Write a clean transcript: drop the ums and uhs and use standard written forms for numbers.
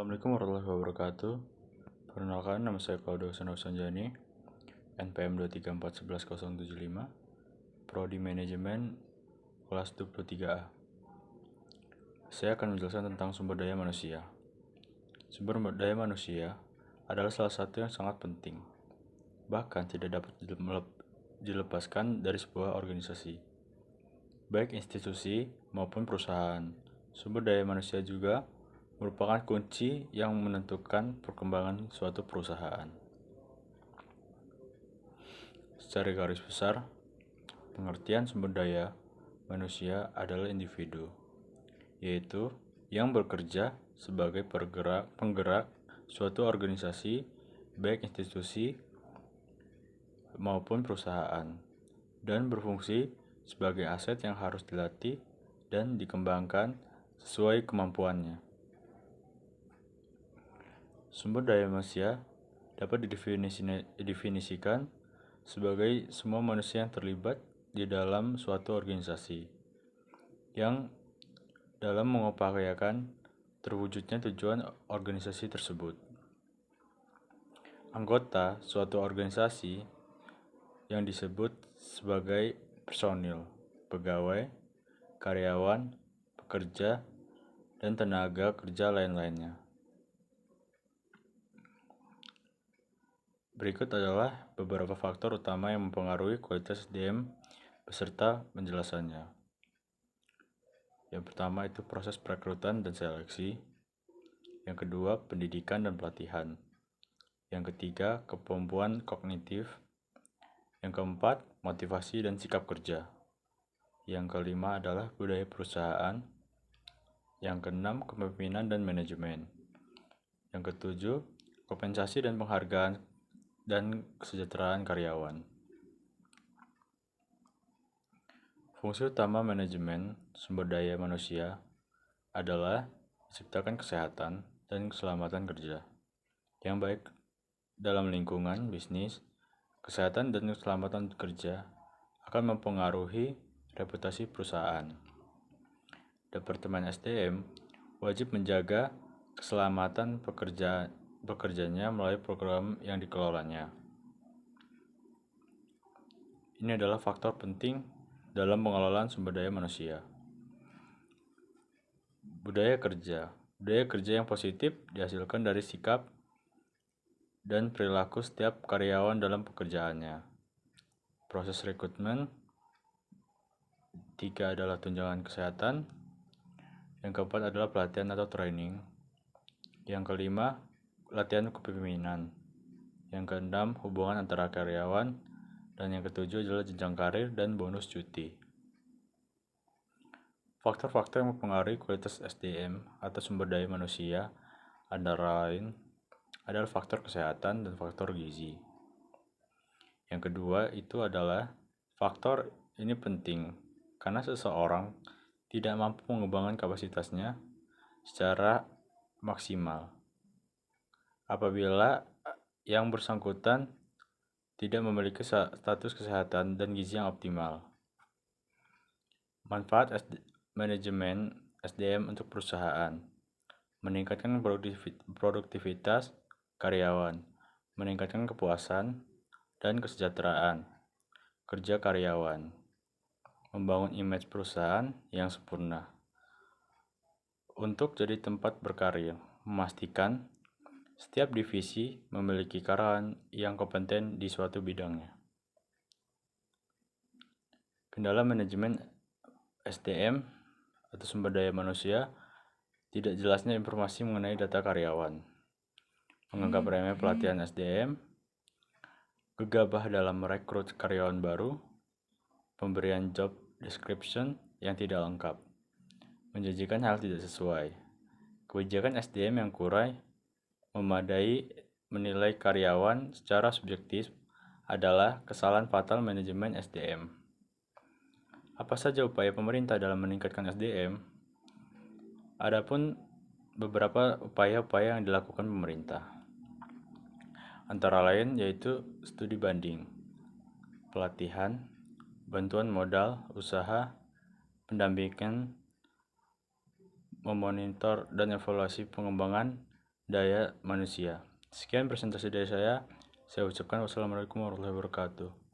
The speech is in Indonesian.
Assalamualaikum warahmatullahi wabarakatuh. Perkenalkan, nama saya Claudio Sanjani, NPM 234111075, Prodi Manajemen kelas 23A. Saya akan menjelaskan tentang sumber daya manusia. Sumber daya manusia adalah salah satu yang sangat penting, bahkan tidak dapat dilepaskan dari sebuah organisasi, baik institusi maupun perusahaan. Sumber daya manusia juga merupakan kunci yang menentukan perkembangan suatu perusahaan. Secara garis besar, pengertian sumber daya manusia adalah individu, yaitu yang bekerja sebagai penggerak suatu organisasi, baik institusi maupun perusahaan, dan berfungsi sebagai aset yang harus dilatih dan dikembangkan sesuai kemampuannya. Sumber daya manusia dapat didefinisikan sebagai semua manusia yang terlibat di dalam suatu organisasi yang dalam mengupayakan terwujudnya tujuan organisasi tersebut. Anggota suatu organisasi yang disebut sebagai personil, pegawai, karyawan, pekerja, dan tenaga kerja lain-lainnya. Berikut adalah beberapa faktor utama yang mempengaruhi kualitas SDM beserta penjelasannya. Yang pertama itu proses perekrutan dan seleksi. Yang kedua, pendidikan dan pelatihan. Yang ketiga, kemampuan kognitif. Yang keempat, motivasi dan sikap kerja. Yang kelima adalah budaya perusahaan. Yang keenam, kepemimpinan dan manajemen. Yang ketujuh, kompensasi dan penghargaan dan kesejahteraan karyawan. Fungsi utama manajemen sumber daya manusia adalah menciptakan kesehatan dan keselamatan kerja yang baik dalam lingkungan bisnis. Kesehatan dan keselamatan kerja akan mempengaruhi reputasi perusahaan. Departemen SDM wajib menjaga keselamatan pekerjanya melalui program yang dikelolanya. Ini adalah faktor penting dalam pengelolaan sumber daya manusia. Budaya kerja. Budaya kerja yang positif dihasilkan dari sikap dan perilaku setiap karyawan dalam pekerjaannya. Proses rekrutmen. 3 adalah tunjangan kesehatan. Yang keempat adalah pelatihan atau training. Yang kelima, latihan kepemimpinan. Yang keenam, hubungan antara karyawan. Dan yang ketujuh adalah jenjang karir dan bonus cuti. Faktor-faktor yang mempengaruhi kualitas SDM atau sumber daya manusia antara lain adalah faktor kesehatan dan faktor gizi. Yang kedua itu adalah faktor ini penting karena seseorang tidak mampu mengembangkan kapasitasnya secara maksimal apabila yang bersangkutan tidak memiliki status kesehatan dan gizi yang optimal. Manfaat manajemen SDM untuk perusahaan: meningkatkan produktivitas karyawan, meningkatkan kepuasan dan kesejahteraan kerja karyawan, membangun image perusahaan yang sempurna untuk jadi tempat berkarya, memastikan setiap divisi memiliki karyawan yang kompeten di suatu bidangnya. Kendala manajemen SDM atau sumber daya manusia: tidak jelasnya informasi mengenai data karyawan, menganggap remeh pelatihan SDM, gegabah dalam merekrut karyawan baru, pemberian job description yang tidak lengkap, menjanjikan hal tidak sesuai, kebijakan SDM yang kurang memadai, menilai karyawan secara subjektif adalah kesalahan fatal manajemen SDM. Apa saja upaya pemerintah dalam meningkatkan SDM? Adapun beberapa upaya-upaya yang dilakukan pemerintah, antara lain yaitu studi banding, pelatihan, bantuan modal usaha, pendampingan, memonitor dan evaluasi pengembangan daya manusia. Sekian presentasi dari saya. Saya ucapkan wassalamualaikum warahmatullahi wabarakatuh.